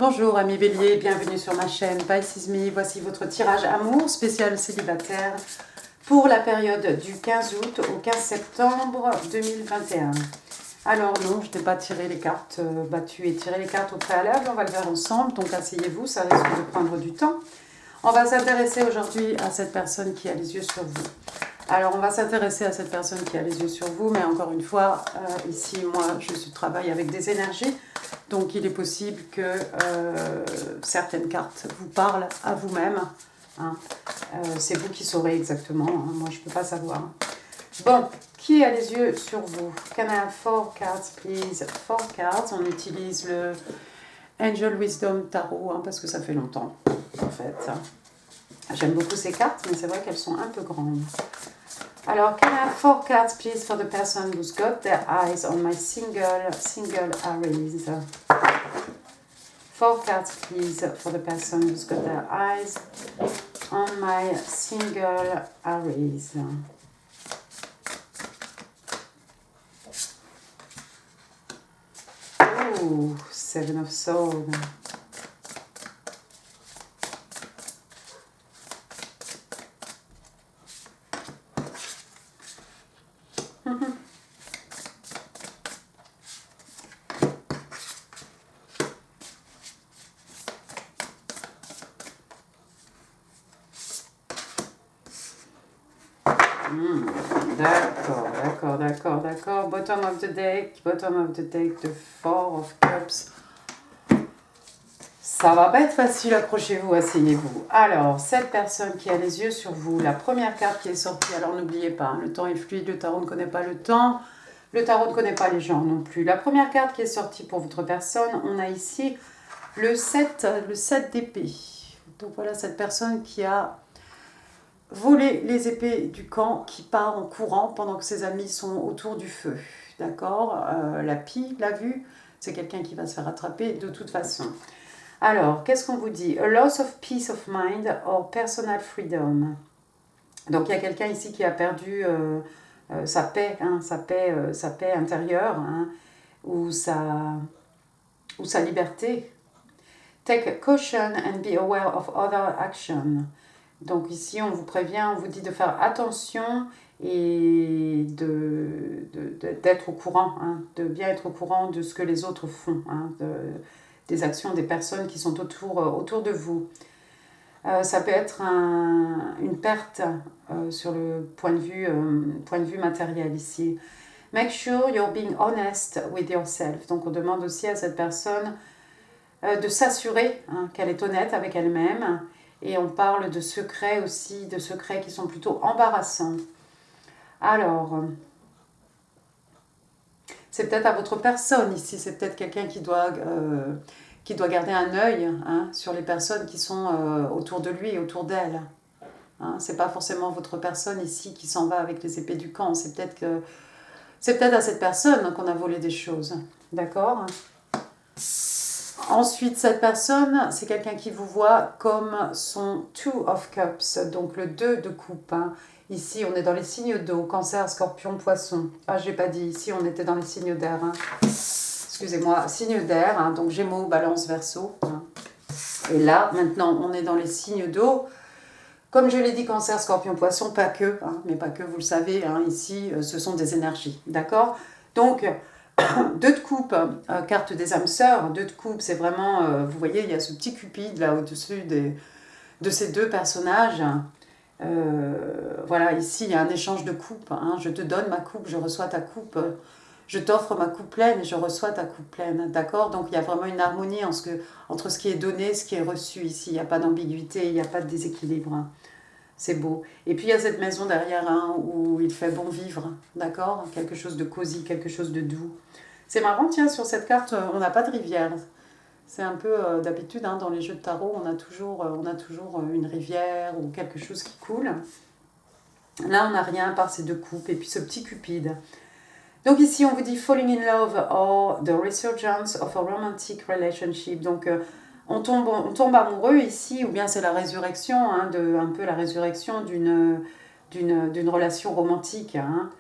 Bonjour amis Bélier, bienvenue sur ma chaîne Pisces Me. Voici votre tirage amour spécial célibataire pour la période du 15 août au 15 septembre 2021. Alors non, je n'ai pas tiré les cartes battues et tiré les cartes au préalable, on va le faire ensemble, donc asseyez-vous, ça risque de prendre du temps. On va s'intéresser aujourd'hui à cette personne qui a les yeux sur vous. Alors, on va s'intéresser à cette personne qui a les yeux sur vous, mais encore une fois, ici, moi, je travaille avec des énergies, donc il est possible que certaines cartes vous parlent à vous-même. Hein. C'est vous qui saurez exactement, hein. Moi, je ne peux pas savoir. Bon, qui a les yeux sur vous? Can I have 4 cards, please? 4 cards, on utilise le Angel Wisdom Tarot, hein, parce que ça fait longtemps, en fait. J'aime beaucoup ces cartes, mais c'est vrai qu'elles sont un peu grandes. Alors, can I have 4 cards, please, for the person who's got their eyes on my single Aries? 4 cards, please, for the person who's got their eyes on my single Aries. Oh, 7 of Swords. D'accord. Bottom of the deck, the 4 of Cups. Ça va pas être facile, accrochez-vous, asseyez-vous. Alors, cette personne qui a les yeux sur vous, la première carte qui est sortie, alors n'oubliez pas, le temps est fluide, le tarot ne connaît pas le temps, le tarot ne connaît pas les gens non plus. La première carte qui est sortie pour votre personne, on a ici le 7 d'épée. Donc voilà, cette personne qui a voler les épées du camp, qui part en courant pendant que ses amis sont autour du feu. D'accord, la pie l'a vu, c'est quelqu'un qui va se faire attraper de toute façon. Alors, qu'est-ce qu'on vous dit? A loss of peace of mind or personal freedom. Donc, il y a quelqu'un ici qui a perdu sa paix, hein, sa paix intérieure, hein, ou sa liberté. Take caution and be aware of other action. Donc ici, on vous prévient, on vous dit de faire attention et d'être au courant, hein, de bien être au courant de ce que les autres font, hein, des actions des personnes qui sont autour de vous. Ça peut être une perte sur le point de vue matériel ici. Make sure you're being honest with yourself. Donc on demande aussi à cette personne de s'assurer, hein, qu'elle est honnête avec elle-même. Et on parle de secrets aussi, de secrets qui sont plutôt embarrassants. Alors, c'est peut-être à votre personne ici, c'est peut-être quelqu'un qui doit garder un œil, hein, sur les personnes qui sont autour de lui, autour d'elle. Hein, c'est pas forcément votre personne ici qui s'en va avec les épées du camp, c'est peut-être à cette personne qu'on a volé des choses. D'accord ? Ensuite, cette personne, c'est quelqu'un qui vous voit comme son 2 of Cups, donc le 2 de coupe. Hein. Ici, on est dans les signes d'eau, Cancer, Scorpion, Poisson. Ah, j'ai pas dit, ici, on était dans les signes d'air. Hein. Excusez-moi, signes d'air, hein, donc Gémeaux, Balance, Verseau. Hein. Et là, maintenant, on est dans les signes d'eau. Comme je l'ai dit, Cancer, Scorpion, Poisson, pas que, hein, mais pas que, vous le savez, hein, ici, ce sont des énergies. D'accord ? Donc, 2 de coupe, carte des âmes sœurs. 2 de coupe, c'est vraiment, vous voyez, il y a ce petit cupide là au-dessus de ces 2 personnages. Voilà, ici, il y a un échange de coupe. Hein. Je te donne ma coupe, je reçois ta coupe. Je t'offre ma coupe pleine et je reçois ta coupe pleine. D'accord ? Donc, il y a vraiment une harmonie entre ce qui est donné et ce qui est reçu ici. Il n'y a pas d'ambiguïté, il n'y a pas de déséquilibre. Hein. C'est beau. Et puis, il y a cette maison derrière, hein, où il fait bon vivre. D'accord ? Quelque chose de cosy, quelque chose de doux. C'est marrant, tiens, sur cette carte, on n'a pas de rivière. C'est un peu d'habitude, hein, dans les jeux de tarot, on a toujours une rivière ou quelque chose qui coule. Là, on n'a rien à part ces 2 coupes et puis ce petit cupide. Donc ici, on vous dit « falling in love » or « the resurgence of a romantic relationship ». Donc, on tombe amoureux ici, ou bien c'est la résurrection, hein, un peu la résurrection d'une relation romantique. Hein.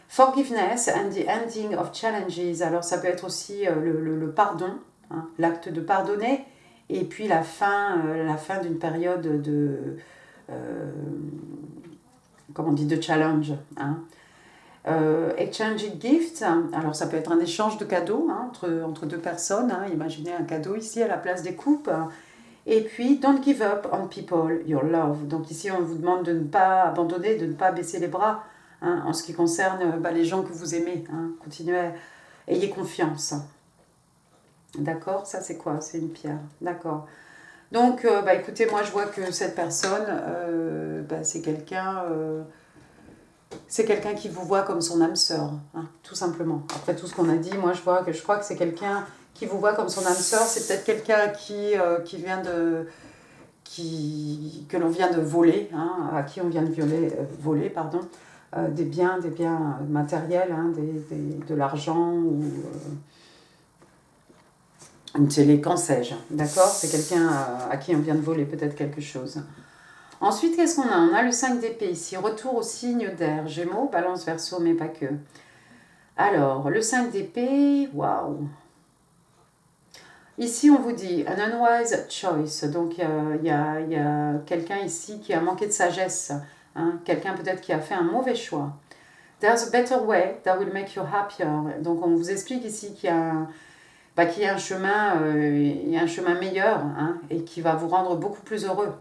Forgiveness and the ending of challenges. Alors ça peut être aussi le pardon, hein, l'acte de pardonner Et puis la fin d'une période de, comment on dit, de challenge. Hein. Exchanging gifts, alors ça peut être un échange de cadeaux hein, entre deux personnes. Hein. Imaginez un cadeau ici à la place des coupes. Et puis, don't give up on people you love. Donc ici, on vous demande de ne pas abandonner, de ne pas baisser les bras hein, en ce qui concerne les gens que vous aimez. Hein. Continuez, ayez confiance. D'accord, ça c'est quoi? C'est une pierre. D'accord. Donc, écoutez, moi je vois que cette personne, c'est quelqu'un qui vous voit comme son âme sœur, hein, tout simplement. Après tout ce qu'on a dit, moi je crois que c'est quelqu'un qui vous voit comme son âme sœur. C'est peut-être quelqu'un qui vient que l'on vient de voler, hein, à qui on vient de voler, pardon, des biens matériels, hein, de l'argent ou une télé, qu'en sais-je, d'accord? C'est quelqu'un à qui on vient de voler peut-être quelque chose. Ensuite, qu'est-ce qu'on a? On a le 5 d'épée ici, retour au signe d'air, Gémeaux, Balance, Verseau, mais pas que. Alors, le 5 d'épée, waouh! Ici, on vous dit an unwise choice, donc il y a quelqu'un ici qui a manqué de sagesse, hein? Quelqu'un peut-être qui a fait un mauvais choix. There's a better way that will make you happier. Donc, on vous explique ici qu'il y a un chemin meilleur hein, et qui va vous rendre beaucoup plus heureux.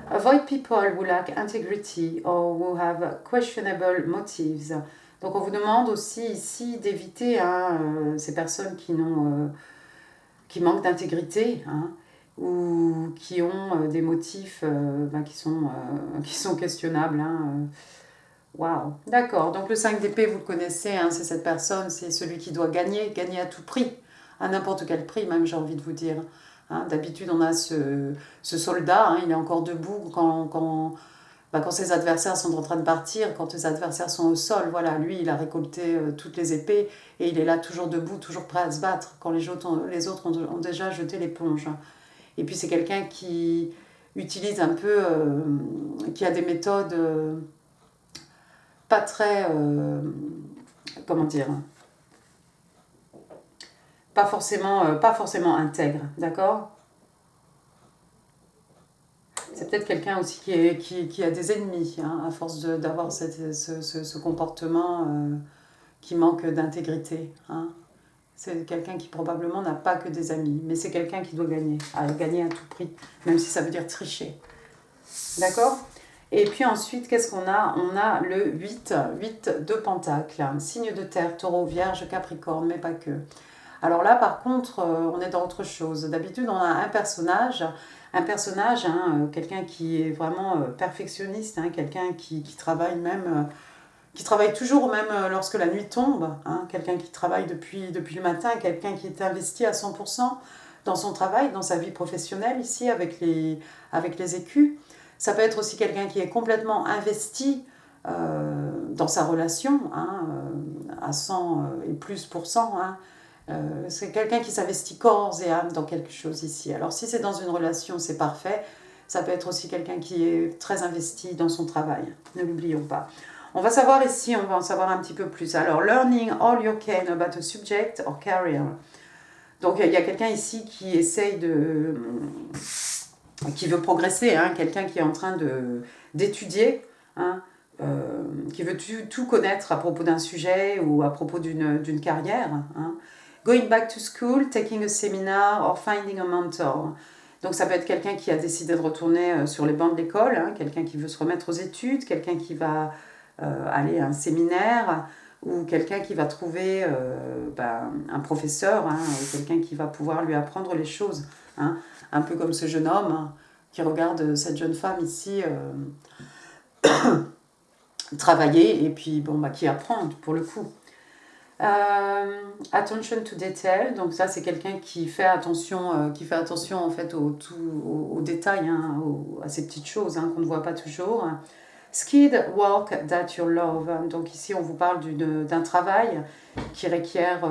Avoid people who lack integrity or who have questionable motives. Donc on vous demande aussi ici d'éviter hein, ces personnes qui manquent d'intégrité hein, ou qui ont des motifs qui sont questionnables. Hein, Waouh, d'accord. Donc le 5 d'épée, vous le connaissez, hein, c'est cette personne, c'est celui qui doit gagner à tout prix, à n'importe quel prix même, j'ai envie de vous dire. Hein, d'habitude, on a ce soldat, hein, il est encore debout quand ses adversaires sont en train de partir, quand les adversaires sont au sol. Voilà, lui, il a récolté toutes les épées et il est là toujours debout, toujours prêt à se battre quand les autres ont déjà jeté l'éponge. Et puis c'est quelqu'un qui utilise un peu, qui a des méthodes pas très, comment dire, pas forcément intègre, d'accord? C'est peut-être quelqu'un aussi qui a des ennemis, hein, à force d'avoir ce comportement qui manque d'intégrité. Hein. C'est quelqu'un qui probablement n'a pas que des amis, mais c'est quelqu'un qui doit gagner à tout prix, même si ça veut dire tricher. D'accord? Et puis ensuite, qu'est-ce qu'on a? On a le 8 de Pentacle, signe de terre, taureau, vierge, capricorne, mais pas que. Alors là, par contre, on est dans autre chose. D'habitude, on a un personnage, hein, quelqu'un qui est vraiment perfectionniste, hein, quelqu'un qui travaille même, qui travaille toujours même lorsque la nuit tombe, hein, quelqu'un qui travaille depuis le matin, quelqu'un qui est investi à 100% dans son travail, dans sa vie professionnelle ici avec les écus. Ça peut être aussi quelqu'un qui est complètement investi dans sa relation, hein, à 100 et plus pour cent, hein. C'est quelqu'un qui s'investit corps et âme dans quelque chose ici. Alors si c'est dans une relation, c'est parfait. Ça peut être aussi quelqu'un qui est très investi dans son travail. Ne l'oublions pas. On va savoir ici, on va en savoir un petit peu plus. Alors, learning all you can about a subject or career. Donc il y a quelqu'un ici qui essaye qui veut progresser, hein, quelqu'un qui est en train d'étudier, hein, qui veut tout connaître à propos d'un sujet ou à propos d'une carrière. Hein. Going back to school, taking a seminar or finding a mentor. Donc ça peut être quelqu'un qui a décidé de retourner sur les bancs de l'école, hein, quelqu'un qui veut se remettre aux études, quelqu'un qui va aller à un séminaire ou quelqu'un qui va trouver un professeur, hein, quelqu'un qui va pouvoir lui apprendre les choses. Hein, un peu comme ce jeune homme hein, qui regarde cette jeune femme ici travailler et puis qui apprend pour le coup. Attention to detail, donc ça c'est quelqu'un qui fait attention en fait aux détails, hein, à ces petites choses hein, qu'on ne voit pas toujours. Skilled work that you love, donc ici on vous parle d'un travail qui requiert,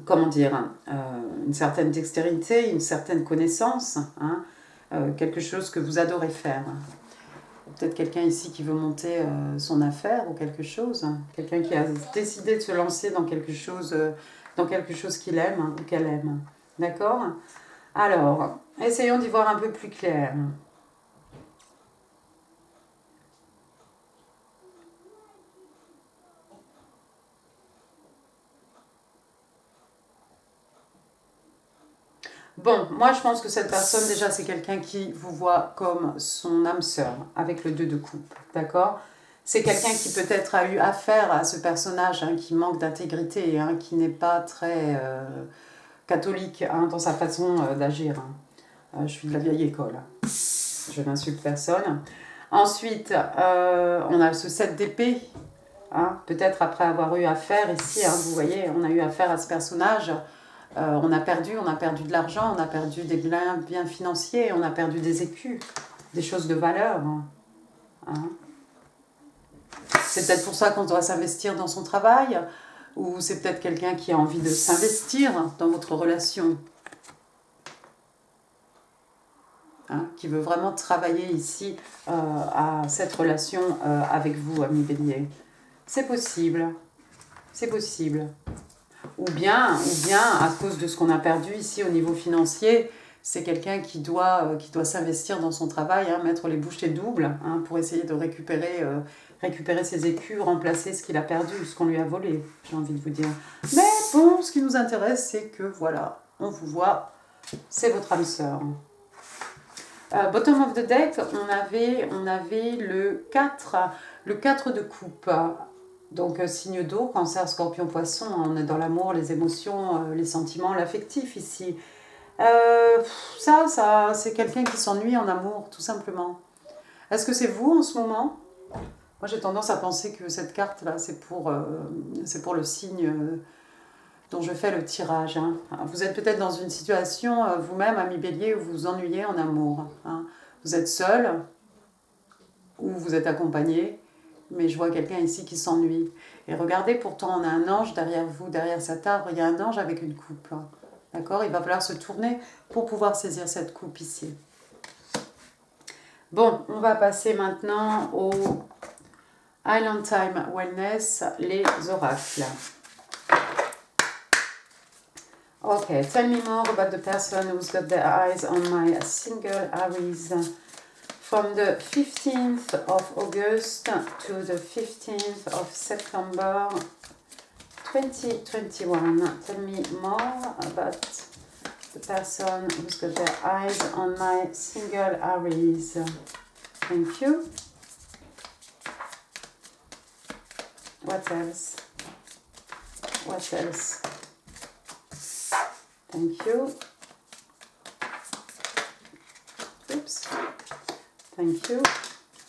comment dire, une certaine dextérité, une certaine connaissance, hein, quelque chose que vous adorez faire. Peut-être quelqu'un ici qui veut monter son affaire ou quelque chose. Quelqu'un qui a décidé de se lancer dans quelque chose dans quelque chose qu'il aime ou qu'elle aime. D'accord? Alors, essayons d'y voir un peu plus clair. Bon, moi je pense que cette personne, déjà, c'est quelqu'un qui vous voit comme son âme sœur, avec le 2 de coupe, d'accord? C'est quelqu'un qui peut-être a eu affaire à ce personnage hein, qui manque d'intégrité, hein, qui n'est pas très catholique hein, dans sa façon d'agir. Hein. Je suis de la vieille école, je n'insulte personne. Ensuite, on a ce 7 d'épée, hein, peut-être après avoir eu affaire ici, hein, vous voyez, on a eu affaire à ce personnage. On a perdu de l'argent, on a perdu des biens financiers, on a perdu des écus, des choses de valeur. Hein. C'est peut-être pour ça qu'on doit s'investir dans son travail, ou c'est peut-être quelqu'un qui a envie de s'investir dans votre relation, hein, qui veut vraiment travailler ici à cette relation avec vous, ami Bélier. C'est possible, c'est possible. Ou bien, à cause de ce qu'on a perdu ici au niveau financier, c'est quelqu'un qui doit s'investir dans son travail, hein, mettre les bouchées doubles hein, pour essayer de récupérer ses écus, remplacer ce qu'il a perdu, ce qu'on lui a volé, j'ai envie de vous dire. Mais bon, ce qui nous intéresse, c'est que voilà, on vous voit, c'est votre âme sœur. Bottom of the deck, on avait le 4 de coupe. Donc, signe d'eau, cancer, scorpion, poisson, on est dans l'amour, les émotions, les sentiments, l'affectif ici. Ça c'est quelqu'un qui s'ennuie en amour, tout simplement. Est-ce que c'est vous en ce moment? Moi, j'ai tendance à penser que cette carte-là, c'est pour le signe dont je fais le tirage. Hein. Vous êtes peut-être dans une situation, vous-même, ami Bélier, où vous vous ennuyez en amour. Hein. Vous êtes seul ou vous êtes accompagné. Mais je vois quelqu'un ici qui s'ennuie. Et regardez, pourtant, on a un ange derrière vous, derrière cet arbre, il y a un ange avec une coupe. D'accord? Il va falloir se tourner pour pouvoir saisir cette coupe ici. Bon, on va passer maintenant au Island Time Wellness, les oracles. Okay, tell me more about the person who's got their eyes on my single Aries. From the 15th of August to the 15th of September 2021. Tell me more about the person who's got their eyes on my single Aries. Thank you. What else? What else? Thank you. Oops. Thank you.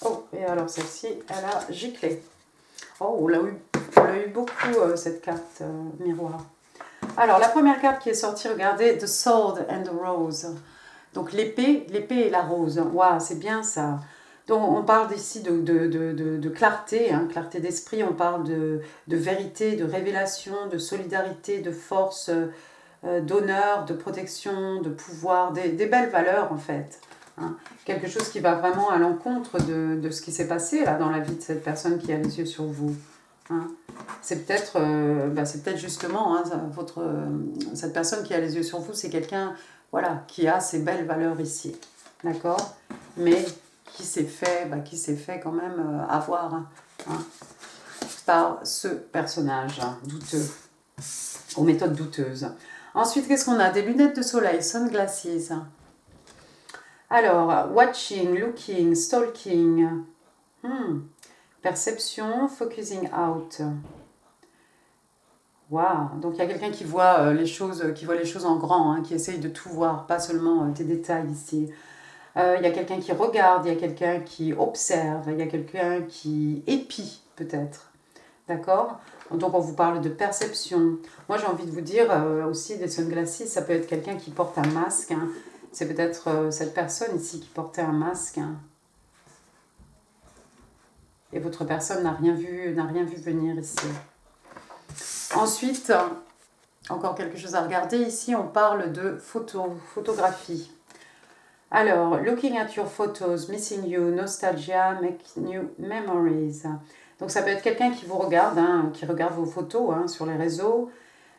Oh, et alors celle-ci, elle a giclé. Oh, on l'a eu beaucoup, cette carte miroir. Alors, la première carte qui est sortie, regardez, The Sword and the Rose. Donc, l'épée et la rose. Waouh, c'est bien ça. Donc, on parle ici de clarté, hein, clarté d'esprit. On parle de vérité, de révélation, de solidarité, de force, d'honneur, de protection, de pouvoir, des belles valeurs, en fait. Hein. Quelque chose qui va vraiment à l'encontre de ce qui s'est passé là, dans la vie de cette personne qui a les yeux sur vous. Hein. C'est peut-être justement hein, cette personne qui a les yeux sur vous, c'est quelqu'un voilà, qui a ces belles valeurs ici. D'accord? Mais qui s'est fait quand même avoir hein, par ce personnage hein, douteux, aux méthodes douteuses. Ensuite, qu'est-ce qu'on a? Des lunettes de soleil, sunglasses. Alors, watching, looking, stalking, perception, focusing out. Waouh! Donc il y a quelqu'un qui voit les choses en grand, hein, qui essaye de tout voir, pas seulement des détails ici. Il y a quelqu'un qui regarde, il y a quelqu'un qui observe, il y a quelqu'un qui épie peut-être. D'accord? Donc on vous parle de perception. Moi j'ai envie de vous dire aussi des sunglasses, ça peut être quelqu'un qui porte un masque. Hein. C'est peut-être cette personne ici qui portait un masque. Hein. Et votre personne n'a rien vu venir ici. Ensuite, encore quelque chose à regarder. Ici, on parle de photographie. Alors, looking at your photos, missing you, nostalgia, make new memories. Donc, ça peut être quelqu'un qui vous regarde, hein, qui regarde vos photos hein, sur les réseaux,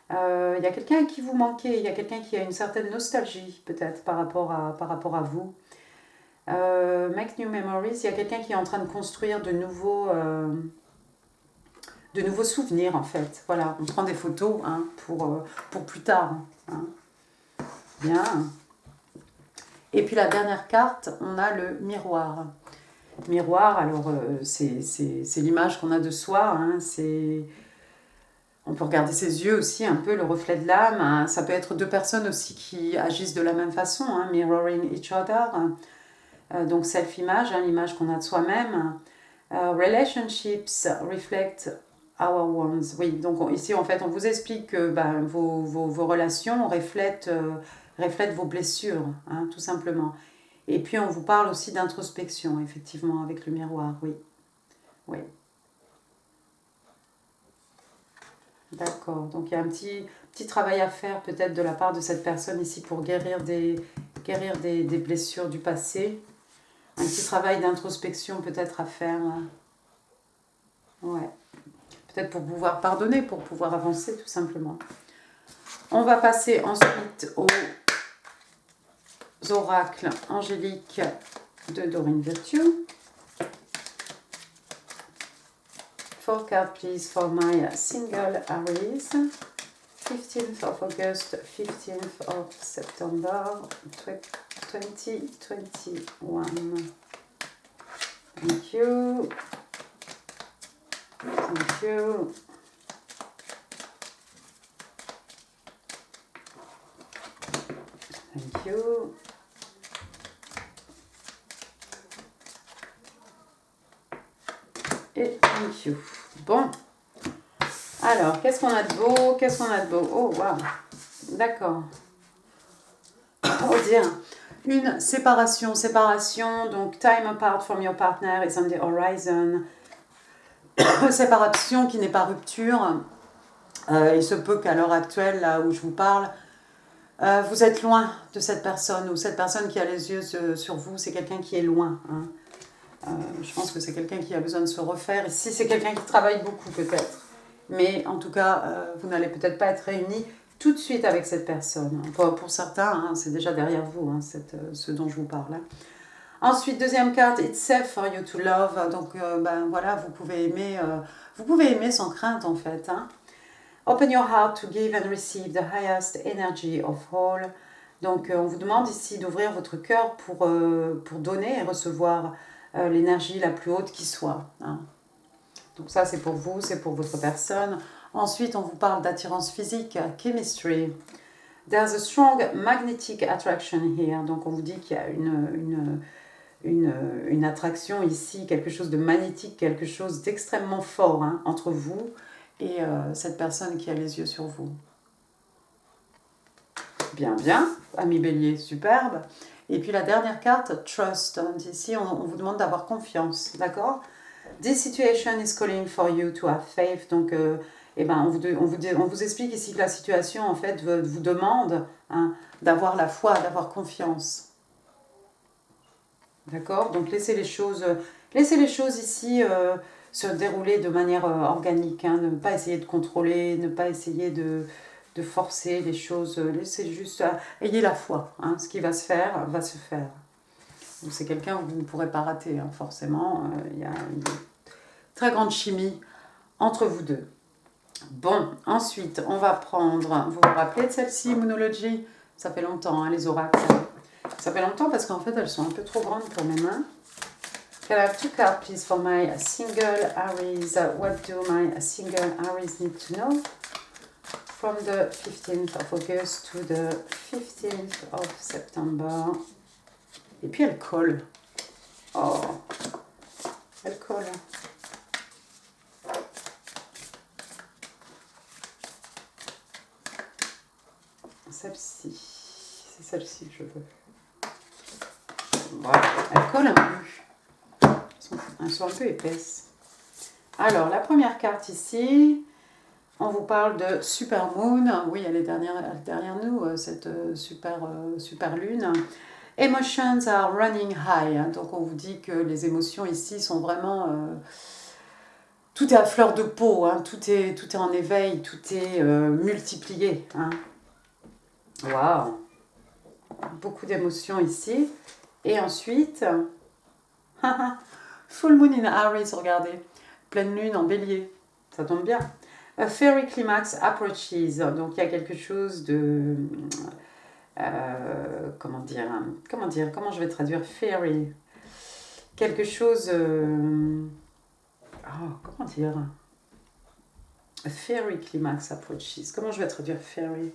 Il y a quelqu'un à qui vous manquez, il y a quelqu'un qui a une certaine nostalgie peut-être par rapport à vous. Make new memories, il y a quelqu'un qui est en train de construire de nouveaux souvenirs en fait. Voilà, on prend des photos hein, pour plus tard. Hein. Bien. Et puis la dernière carte, on a le miroir. Miroir, alors c'est l'image qu'on a de soi. Hein, on peut regarder ses yeux aussi, un peu le reflet de l'âme. Hein. Ça peut être deux personnes aussi qui agissent de la même façon, hein, mirroring each other. Donc self-image, hein, l'image qu'on a de soi-même. Relationships reflect our ones. Oui, donc ici en fait on vous explique que vos relations reflètent vos blessures, hein, tout simplement. Et puis on vous parle aussi d'introspection, effectivement, avec le miroir, oui. Oui. D'accord. Donc il y a un petit travail à faire peut-être de la part de cette personne ici pour guérir des blessures du passé. Un petit travail d'introspection peut-être à faire. Ouais. Peut-être pour pouvoir pardonner, pour pouvoir avancer tout simplement. On va passer ensuite aux oracles angéliques de Doreen Virtue. 4 cards please for my single Aries. 15th of August, 15th of September 2021. Thank you. Thank you. Thank you. Et thank you. Bon. Alors, qu'est-ce qu'on a de beau? Qu'est-ce qu'on a de beau? Oh, waouh. D'accord. Oh, bien. Une séparation. Donc, time apart from your partner is on the horizon. Séparation qui n'est pas rupture. Il se peut qu'à l'heure actuelle, là où je vous parle, vous êtes loin de cette personne ou cette personne qui a les yeux sur vous, c'est quelqu'un qui est loin. Hein. Je pense que c'est quelqu'un qui a besoin de se refaire. Ici, c'est quelqu'un qui travaille beaucoup peut-être. Mais en tout cas, vous n'allez peut-être pas être réunis tout de suite avec cette personne. Pour certains, hein, c'est déjà derrière vous, hein, ce dont je vous parle. Hein. Ensuite, deuxième carte, it's safe for you to love. Donc, voilà, vous pouvez aimer sans crainte en fait. Hein. Open your heart to give and receive the highest energy of all. Donc, on vous demande ici d'ouvrir votre cœur pour donner et recevoir l'énergie la plus haute qui soit. Hein. Donc ça, c'est pour vous, c'est pour votre personne. Ensuite, on vous parle d'attirance physique, chemistry. There's a strong magnetic attraction here. Donc, on vous dit qu'il y a une attraction ici, quelque chose de magnétique, quelque chose d'extrêmement fort hein, entre vous et cette personne qui a les yeux sur vous. Bien, bien. Ami Bélier, superbe. Et puis la dernière carte, Trust. Ici, on vous demande d'avoir confiance, d'accord? This situation is calling for you to have faith. Donc, on vous explique ici que la situation, en fait, vous demande hein, d'avoir la foi, d'avoir confiance. D'accord? Donc, laissez les choses ici se dérouler de manière organique. Hein, ne pas essayer de contrôler, ne pas essayer de forcer les choses. Laissez juste... ayez la foi. Hein, ce qui va se faire, va se faire. C'est quelqu'un que vous ne pourrez pas rater, hein, forcément. Il y a une très grande chimie entre vous deux. Bon, ensuite, on va prendre... Vous vous rappelez de celle-ci, Moonology? Ça fait longtemps, hein, les oracles. Ça fait longtemps parce qu'en fait, elles sont un peu trop grandes pour mes mains. Can I have 2 cards, please, for my single Aries? What do my single Aries need to know? From the 15th of August to the 15th of September. Et puis elle colle. Oh, elle colle. Celle-ci. C'est celle-ci que je veux. Voilà, elle colle un peu. Elles sont un peu épaisses. Alors, la première carte ici, on vous parle de Super Moon. Oui, elle est derrière nous, cette super lune. Emotions are running high. Donc, on vous dit que les émotions ici sont vraiment tout est à fleur de peau, hein, tout est en éveil, tout est multiplié. Hein. Waouh! Beaucoup d'émotions ici. Et ensuite, Full Moon in Aries, regardez. Pleine lune en bélier. Ça tombe bien. A fairy climax approaches. Donc il y a quelque chose de... comment je vais traduire fairy? Quelque chose... comment dire? A fairy climax approaches. Comment je vais traduire fairy?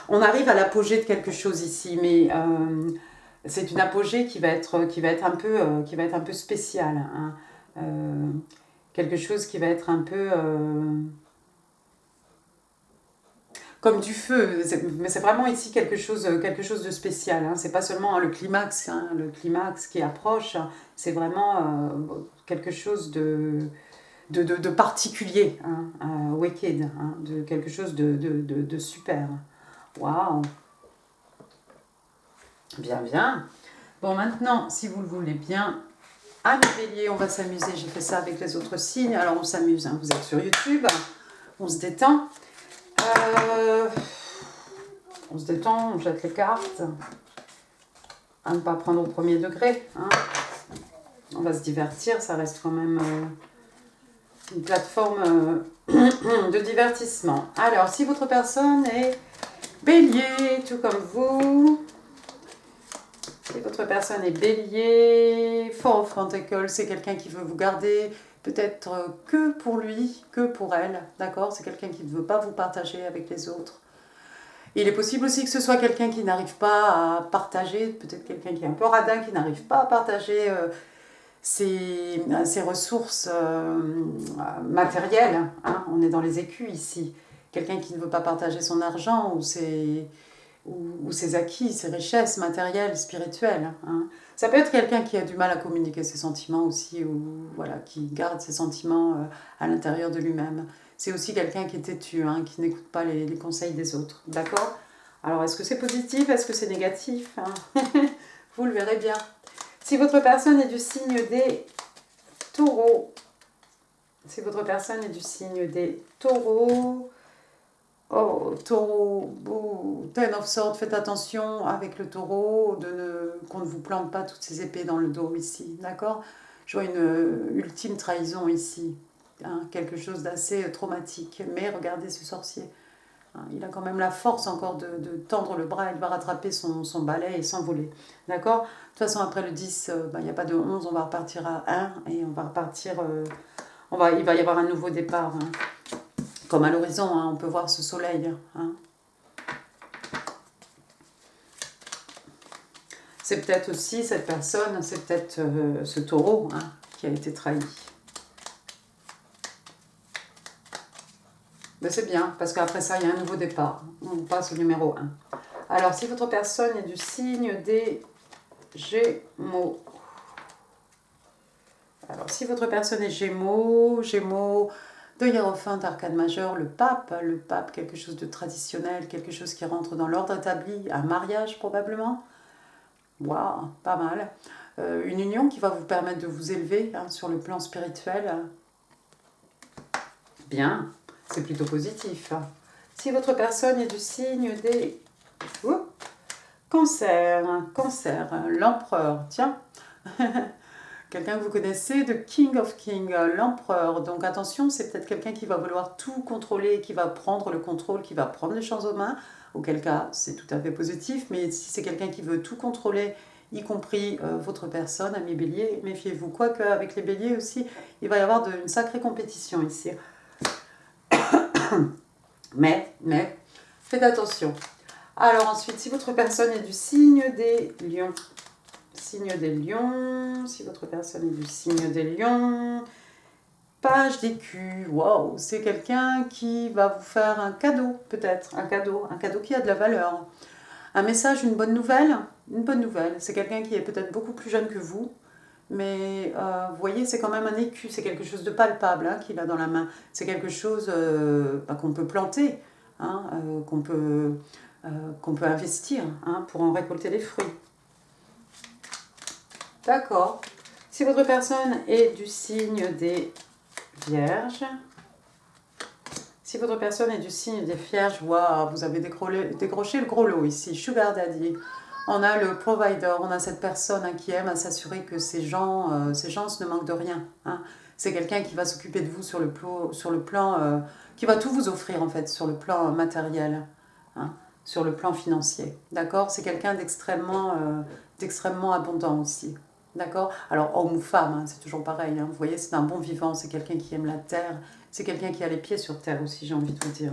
On arrive à l'apogée de quelque chose ici, mais c'est une apogée qui va être un peu spéciale. Hein. Quelque chose qui va être un peu comme du feu, mais c'est vraiment ici quelque chose de spécial. Hein. C'est pas seulement le climax qui approche, c'est vraiment quelque chose de particulier, hein, wicked, hein, de quelque chose de super. Waouh! Bien, bien. Bon, maintenant, si vous le voulez bien, à mes béliers, on va s'amuser. J'ai fait ça avec les autres signes. Alors, on s'amuse. Hein. Vous êtes sur YouTube. On se détend. On jette les cartes. À ne pas prendre au premier degré. Hein. On va se divertir. Ça reste quand même une plateforme de divertissement. Alors, si votre personne est bélier, tout comme vous... Si votre personne est bélier, Four of Pentacles, c'est quelqu'un qui veut vous garder peut-être que pour lui, que pour elle, d'accord? C'est quelqu'un qui ne veut pas vous partager avec les autres. Il est possible aussi que ce soit quelqu'un qui n'arrive pas à partager, peut-être quelqu'un qui est un peu radin, qui n'arrive pas à partager ses ressources matérielles. Hein? On est dans les écus ici. Quelqu'un qui ne veut pas partager son argent ou ses acquis, ses richesses matérielles, spirituelles. Hein. Ça peut être quelqu'un qui a du mal à communiquer ses sentiments aussi, ou voilà, qui garde ses sentiments à l'intérieur de lui-même. C'est aussi quelqu'un qui est têtu, hein, qui n'écoute pas les conseils des autres. D'accord? Alors, est-ce que c'est positif? Est-ce que c'est négatif? Hein? Vous le verrez bien. Si votre personne est du signe des taureaux, oh, taureau, Ten of Swords, faites attention avec le taureau, qu'on ne vous plante pas toutes ces épées dans le dos ici, d'accord? Je vois une ultime trahison ici, hein, quelque chose d'assez traumatique. Mais regardez ce sorcier, hein, il a quand même la force encore de tendre le bras, il va rattraper son balai et s'envoler, d'accord? De toute façon, après le 10, il n'y a pas de 11, on va repartir à 1 et on va repartir, il va y avoir un nouveau départ, hein. Comme à l'horizon, hein, on peut voir ce soleil. Hein. C'est peut-être aussi cette personne, c'est peut-être ce taureau hein, qui a été trahi. Mais c'est bien, parce qu'après ça, il y a un nouveau départ. On passe au numéro 1. Alors, si votre personne est du signe des Gémeaux. Alors, si votre personne est Gémeaux, de hiérophante, arcane majeur, le pape, quelque chose de traditionnel, quelque chose qui rentre dans l'ordre établi, un mariage probablement. Waouh, pas mal. Une union qui va vous permettre de vous élever hein, sur le plan spirituel. Bien, c'est plutôt positif. Si votre personne est du signe des Cancer, l'empereur, tiens. Quelqu'un que vous connaissez, de King of King, l'empereur. Donc attention, c'est peut-être quelqu'un qui va vouloir tout contrôler, qui va prendre le contrôle, qui va prendre les choses en main. Auquel cas, c'est tout à fait positif. Mais si c'est quelqu'un qui veut tout contrôler, y compris votre personne, ami bélier, méfiez-vous. Quoique avec les béliers aussi, il va y avoir une sacrée compétition ici. mais, faites attention. Alors ensuite, si votre personne est du signe des lions, si votre personne est du signe des lions, page d'écu, waouh, c'est quelqu'un qui va vous faire un cadeau, peut-être, un cadeau qui a de la valeur. Un message, une bonne nouvelle, c'est quelqu'un qui est peut-être beaucoup plus jeune que vous, mais vous voyez, c'est quand même un écu, c'est quelque chose de palpable hein, qu'il a dans la main, c'est quelque chose qu'on peut planter, hein, qu'on peut investir hein, pour en récolter les fruits. D'accord. Si votre personne est du signe des Vierges, si votre personne est du signe des Vierges, waouh, vous avez décroché le gros lot ici, Sugar Daddy. On a le provider, on a cette personne qui aime à s'assurer que ces gens ne manquent de rien. Hein. C'est quelqu'un qui va s'occuper de vous sur le plan qui va tout vous offrir en fait, sur le plan matériel, hein, sur le plan financier. D'accord? C'est quelqu'un d'extrêmement abondant aussi. D'accord? Alors, homme ou femme, hein, c'est toujours pareil. Hein. Vous voyez, c'est un bon vivant, c'est quelqu'un qui aime la terre, c'est quelqu'un qui a les pieds sur terre aussi, j'ai envie de vous dire.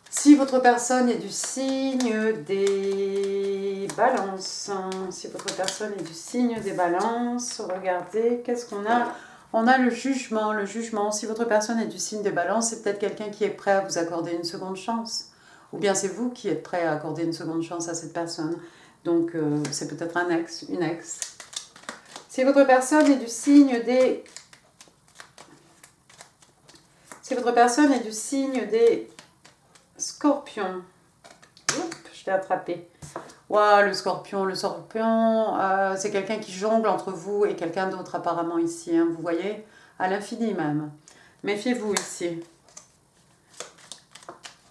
Si votre personne est du signe des balances, si votre personne est du signe des balances, regardez, qu'est-ce qu'on a? On a le jugement, le jugement. Si votre personne est du signe des balances, c'est peut-être quelqu'un qui est prêt à vous accorder une seconde chance. Ou bien c'est vous qui êtes prêt à accorder une seconde chance à cette personne. Donc c'est peut-être un ex, une ex. Si votre personne est du signe des... Si votre personne est du signe des Scorpions. Oups, je l'ai attrapé. Waouh, le scorpion, c'est quelqu'un qui jongle entre vous et quelqu'un d'autre apparemment ici, hein, vous voyez, à l'infini même. Méfiez-vous ici.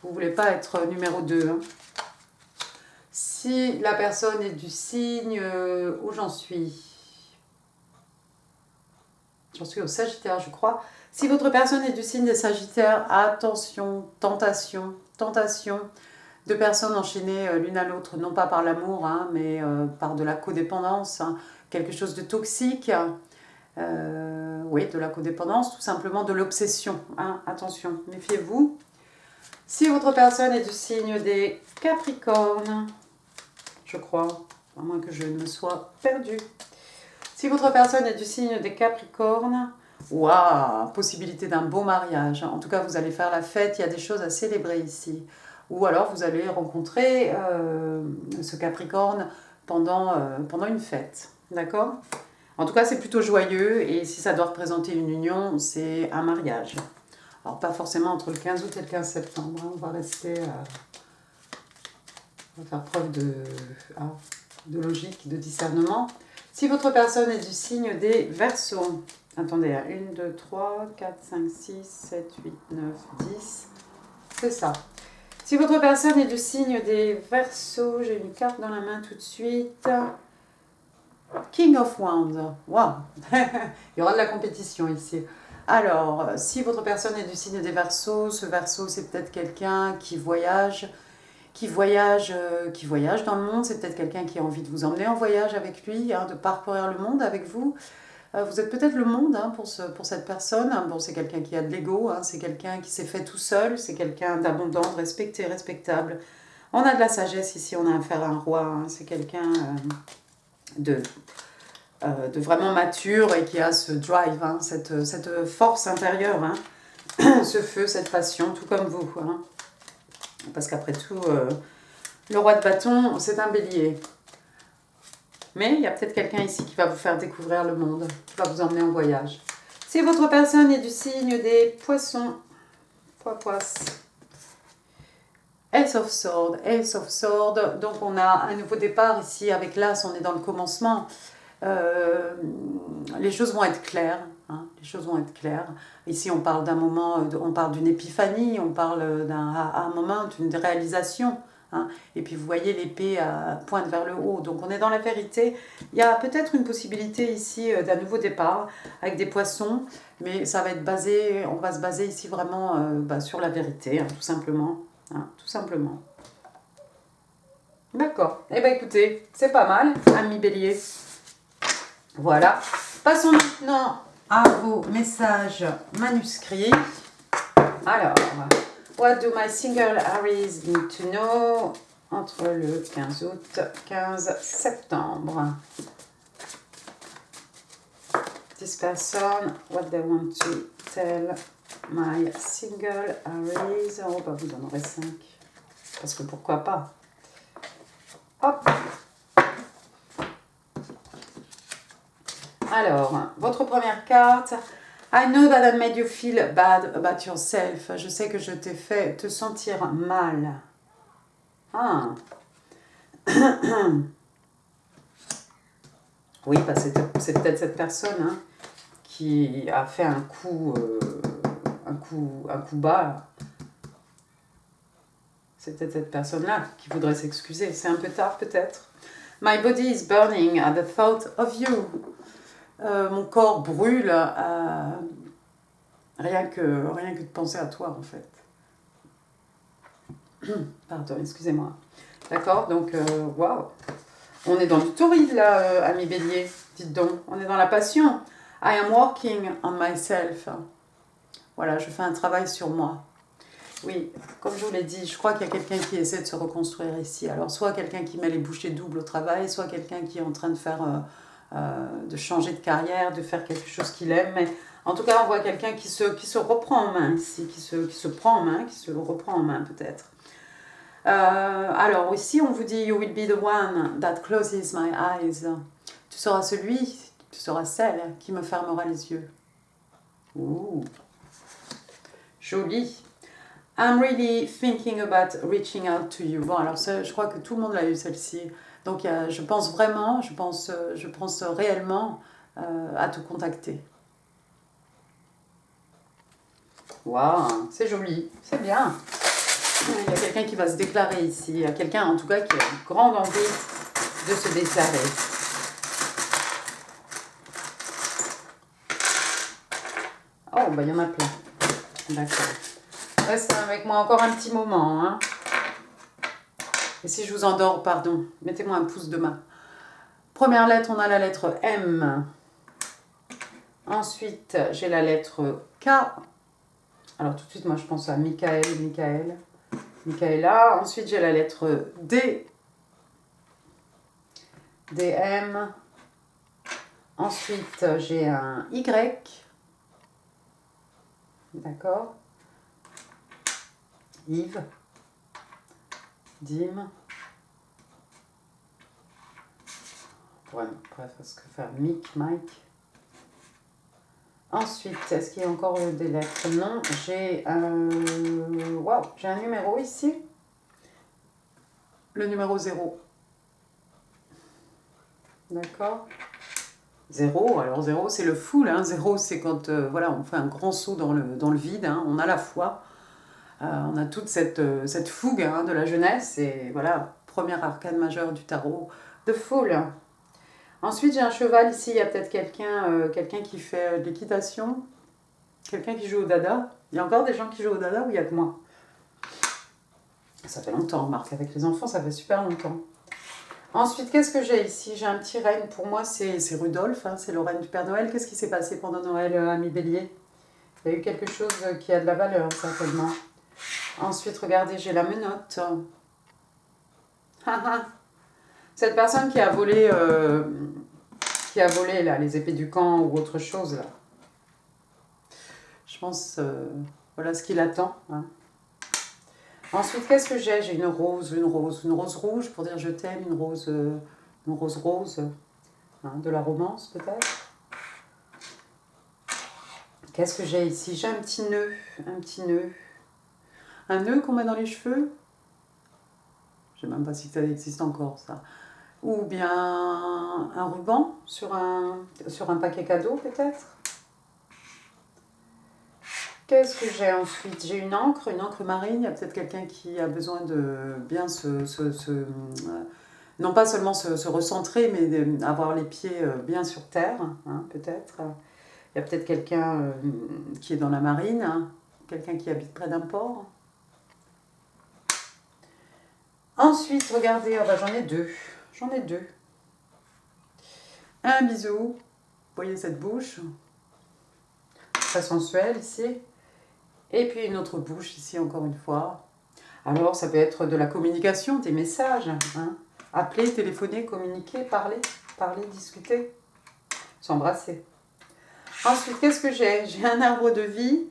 Vous ne voulez pas être numéro 2. Hein. Si la personne est du signe... où j'en suis? J'en suis au Sagittaire, je crois. Si votre personne est du signe des Sagittaires, attention, tentation, tentation. Deux personnes enchaînées l'une à l'autre, non pas par l'amour, hein, mais par de la codépendance, hein, quelque chose de toxique, oui, de la codépendance, tout simplement de l'obsession. Hein, attention, méfiez-vous. Si votre personne est du signe des Capricornes, je crois, à moins que je ne me sois perdue. Si votre personne est du signe des Capricornes, waouh, possibilité d'un beau mariage. En tout cas, vous allez faire la fête, il y a des choses à célébrer ici. Ou alors vous allez rencontrer ce Capricorne pendant une fête. D'accord? En tout cas, c'est plutôt joyeux et si ça doit représenter une union, c'est un mariage. Alors, pas forcément entre le 15 août et le 15 septembre. Hein. On va rester... on va faire preuve de logique, de discernement. Si votre personne est du signe des Verseaux, attendez, 1, 2, 3, 4, 5, 6, 7, 8, 9, 10, c'est ça. Si votre personne est du signe des Verseaux, j'ai une carte dans la main tout de suite. King of Wands. Waouh. Il y aura de la compétition ici. Alors, si votre personne est du signe des Verseaux, ce Verseau, c'est peut-être quelqu'un qui voyage dans le monde. C'est peut-être quelqu'un qui a envie de vous emmener en voyage avec lui, hein, de parcourir le monde avec vous. Vous êtes peut-être le monde hein, pour cette personne. Bon, c'est quelqu'un qui a de l'ego, hein, c'est quelqu'un qui s'est fait tout seul, c'est quelqu'un d'abondant, de respecté, respectable. On a de la sagesse ici, on a affaire à un roi. Hein, c'est quelqu'un de vraiment mature et qui a ce drive, hein, cette force intérieure, hein, ce feu, cette passion, tout comme vous. Hein. Parce qu'après tout, le roi de bâton, c'est un bélier. Mais il y a peut-être quelqu'un ici qui va vous faire découvrir le monde, qui va vous emmener en voyage. Si votre personne est du signe des poissons, poisse. Ace of Sword. Donc on a un nouveau départ ici avec l'As, on est dans le commencement. Les choses vont être claires. Hein, les choses vont être claires. Ici on parle d'un moment, on parle d'une épiphanie, on parle à un moment d'une réalisation. Hein. Et puis vous voyez l'épée pointe vers le haut, donc on est dans la vérité. Il y a peut-être une possibilité ici d'un nouveau départ avec des poissons, mais ça va être basé, on va se baser ici vraiment sur la vérité, hein, tout simplement. Hein, tout simplement. D'accord, eh bien écoutez, c'est pas mal, ami Bélier. Voilà, passons maintenant à vos messages manuscrits. Alors... What do my single Aries need to know entre le 15 août et 15 septembre? This person, what they want to tell my single Aries. Oh, bah vous en aurez 5. Parce que pourquoi pas? Hop. Alors, votre première carte. I know that I made you feel bad about yourself. Je sais que je t'ai fait te sentir mal. Ah. Oui, parce que c'est peut-être cette personne hein, qui a fait un coup bas. C'est peut-être cette personne-là qui voudrait s'excuser. C'est un peu tard peut-être. My body is burning at the thought of you. Mon corps brûle rien que de penser à toi en fait. Pardon, excusez-moi. D'accord, donc waouh. On est dans le torride là, ami Bélier. Dites donc, on est dans la passion. I am working on myself. Voilà, je fais un travail sur moi. Oui, comme je vous l'ai dit, je crois qu'il y a quelqu'un qui essaie de se reconstruire ici. Alors, soit quelqu'un qui met les bouchées doubles au travail, soit quelqu'un qui est en train de faire, de changer de carrière, de faire quelque chose qu'il aime. Mais en tout cas, on voit quelqu'un qui se reprend en main ici, qui se prend en main, qui se reprend en main peut-être. Alors ici, on vous dit You will be the one that closes my eyes. Tu seras tu seras celle qui me fermera les yeux. Ouh, joli. I'm really thinking about reaching out to you. Bon, alors je crois que tout le monde l'a eu celle-ci. Donc je pense vraiment, je pense réellement à te contacter. Waouh, c'est joli, c'est bien. Il y a quelqu'un qui va se déclarer ici. Il y a quelqu'un en tout cas qui a une grande envie de se déclarer. Oh, bah il y en a plein. D'accord. Reste avec moi encore un petit moment. Hein. Et si je vous endors, pardon, mettez-moi un pouce de main. Première lettre, on a la lettre M. Ensuite, j'ai la lettre K. Alors tout de suite, moi je pense à Michaela. Ensuite, j'ai la lettre D. DM. Ensuite, j'ai un Y. D'accord. Yves. Dim. On pourrait presque faire Mike. Ensuite, est-ce qu'il y a encore des lettres? Non, j'ai j'ai un numéro ici. Le numéro 0. D'accord. 0, alors 0 c'est le full. Hein. 0 c'est quand voilà, on fait un grand saut dans le vide. Hein. On a la foi. On a toute cette fougue hein, de la jeunesse. Et voilà, première arcane majeure du tarot, de full. Ensuite, j'ai un cheval ici. Il y a peut-être quelqu'un qui fait de l'équitation. Quelqu'un qui joue au dada. Il y a encore des gens qui jouent au dada ou il y a que moi? Ça fait longtemps, Marc. Avec les enfants, ça fait super longtemps. Ensuite, qu'est-ce que j'ai ici? J'ai un petit renne. Pour moi, c'est Rudolph. Hein, c'est le renne du Père Noël. Qu'est-ce qui s'est passé pendant Noël, ami Bélier? Il y a eu quelque chose qui a de la valeur, certainement. Ensuite, regardez, j'ai la menotte. Cette personne qui a volé là, les épées du camp ou autre chose, là. Je pense, voilà ce qu'il attend. Hein. Ensuite, qu'est-ce que j'ai? J'ai une rose rouge pour dire je t'aime, une rose hein, de la romance peut-être. Qu'est-ce que j'ai ici? J'ai un petit nœud. Un nœud qu'on met dans les cheveux. Je ne sais même pas si ça existe encore, ça. Ou bien un ruban sur un paquet cadeau, peut-être. Qu'est-ce que j'ai ensuite? J'ai une encre marine. Il y a peut-être quelqu'un qui a besoin de bien non pas seulement se recentrer, mais avoir les pieds bien sur terre, hein, peut-être. Il y a peut-être quelqu'un qui est dans la marine, hein, quelqu'un qui habite près d'un port. Ensuite, regardez, oh bah, j'en ai deux. Un bisou. Vous voyez cette bouche? Très sensuelle ici. Et puis une autre bouche ici, encore une fois. Alors, ça peut être de la communication, des messages. Hein. Appeler, téléphoner, communiquer, parler, discuter, s'embrasser. Ensuite, qu'est-ce que j'ai? J'ai un arbre de vie.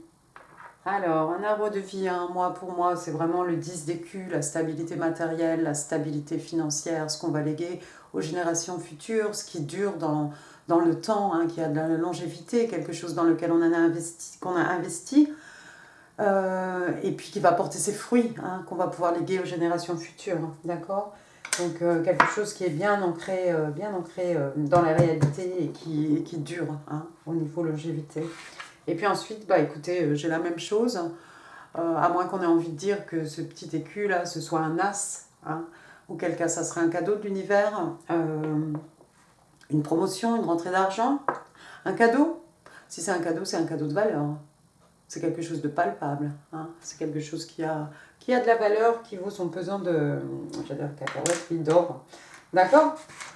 Alors, un arbre de vie, hein, pour moi, c'est vraiment le 10 d'écus, la stabilité matérielle, la stabilité financière, ce qu'on va léguer aux générations futures, ce qui dure dans le temps, hein, qui a de la longévité, quelque chose dans lequel qu'on a investi, et puis qui va porter ses fruits, hein, qu'on va pouvoir léguer aux générations futures. D'accord? Donc quelque chose qui est bien ancré dans la réalité et qui dure hein, au niveau longévité. Et puis ensuite, bah écoutez, j'ai la même chose, à moins qu'on ait envie de dire que ce petit écu là, ce soit un as, hein, auquel cas ça serait un cadeau de l'univers, une promotion, une rentrée d'argent, un cadeau. Si c'est un cadeau de valeur. C'est quelque chose de palpable, hein. C'est quelque chose qui a de la valeur, qui vaut son pesant de, j'allais dire cacahuètes, puis d'or. D'accord?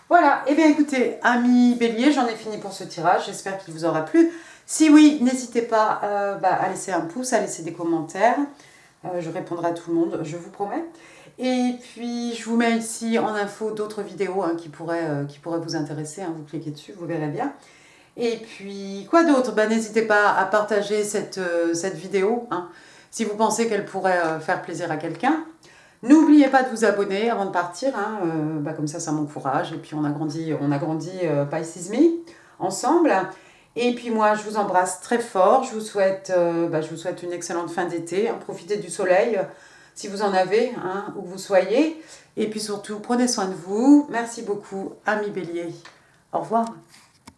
Voilà, et bien écoutez, amis bélier, j'en ai fini pour ce tirage, j'espère qu'il vous aura plu. Si oui, n'hésitez pas à laisser un pouce, à laisser des commentaires. Je répondrai à tout le monde, je vous promets. Et puis, je vous mets ici en info d'autres vidéos hein, qui pourraient vous intéresser. Hein, vous cliquez dessus, vous verrez bien. Et puis, quoi d'autre? Ben, n'hésitez pas à partager cette vidéo, hein, si vous pensez qu'elle pourrait faire plaisir à quelqu'un. N'oubliez pas de vous abonner avant de partir, hein, comme ça m'encourage. Et puis, on a grandi Pisces Me, ensemble. Et puis, moi, je vous embrasse très fort. Je vous souhaite une excellente fin d'été. Hein, profitez du soleil, si vous en avez, hein, où vous soyez. Et puis, surtout, prenez soin de vous. Merci beaucoup, amis bélier. Au revoir.